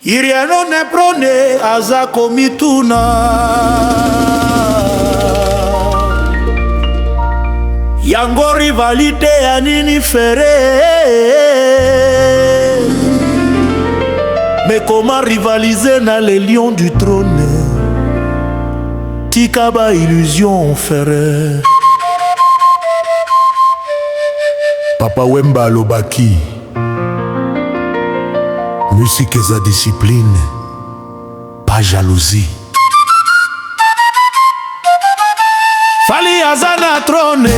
Iriano ne prone aza komituna yango rivalité ya nini fere. Mais comment rivaliser na les lions du trône? Tika ba illusion fere. Papa Wemba alobaki musique eza discipline, pas jalousie. Fali aza na trône,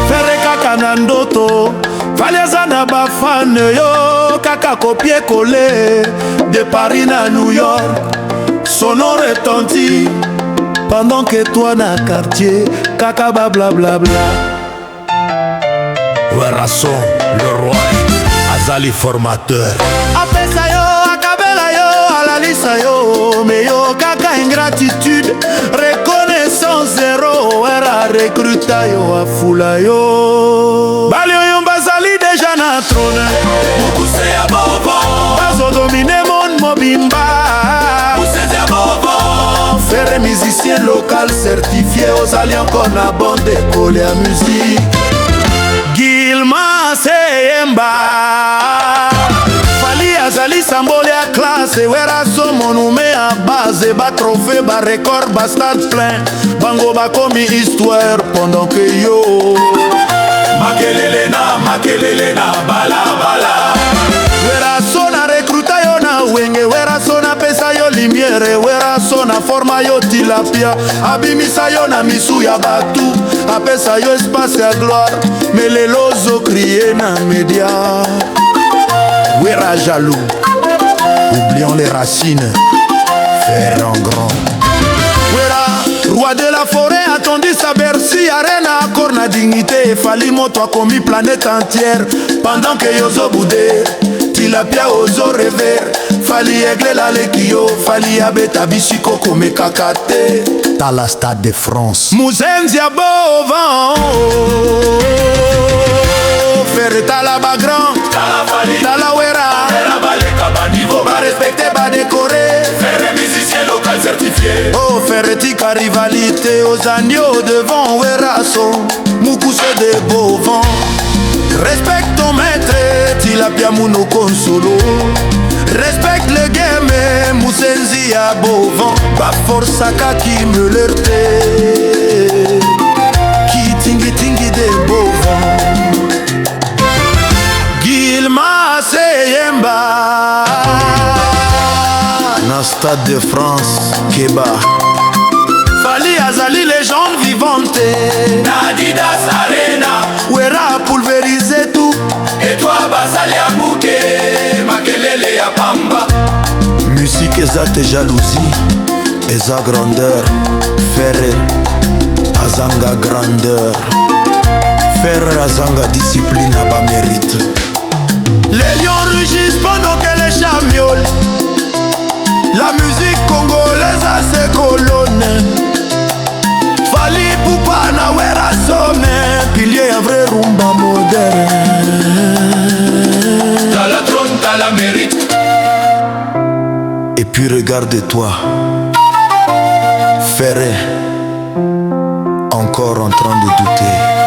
fere kaka na ndoto. Fali aza na bafane yo, kaka copier coller. De Paris na New York, son nom retentit. Pendant que toi na quartier, kaka ba bla bla bla. Werason, le roi, azali formateur. Apesa yo, akabela yo, alalisa yo. Mais yo kaka ingratitude, reconnaissance zéro. Wera recruta yo, afula yo. Bali yo bazali déjà na trône. Mukuse ya bobo, bazo domine mon mobimba. Mukuse ya bobo, Faire musicien local certifié aux alliants qu'on a bon d'école à musique. Gilma Seyemba Fali azali symbole ya classe. Werason monume à base. Ba trophée, ba record, ba stade plein. Bango ba komi histoire pendant que yo makelele na bala bala. Werason a recruta yo na wenge. Werason a pesa yo limiere. Werason a forma yo tilapia. Abimisa yo na misu ya batu. Apesa yo espace ya gloire. Mais les lozo crié na média. Wera jaloux, oublions les racines. Faire en grand. Wera, roi de la forêt, attendu sa Bercy. Arena, accord na dignité. Fali moto a commis planète entière. Pendant que yozo boudé, tilapia ozo rever. Fali aigle la lekio. Fali abeta bisiko kome kakate. Dans la Stade de France, Mouzenzi a beau vent. Faire tala ba grand, Tala Fali, tala wera. la baleka ba niveau. Ba respecter, ba décorer. Faire musicien local certifié. Oh, faire tika rivalité aux agneaux devant Werason. Mukuse de beau vent. Respecte ton maître, tilapia muno consolo. Respecte le game, Mouzenzi a beau vent. Ba force à qui me l'heurter. Qui tingi tingi de beau vent. Gilma Seyemba na Stade de France, Keba. Fali azali légende vivante. Adidas Arena, Wera pulvérisé tout. et toi basali ya bouke, makelele ya pamba. Musique eza te jalousie, eza grandeur. Faire azanga grandeur. Faire azanga discipline à bas mérite. Les lions rugissent pendant que les chats miaulent. La musique congolaise a ses colonnes. Fali Poupa na Werason, pilier un vrai rumba moderne. T'as la trône, t'as la mérite. Et puis regarde-toi, Ferré, encore en train de douter.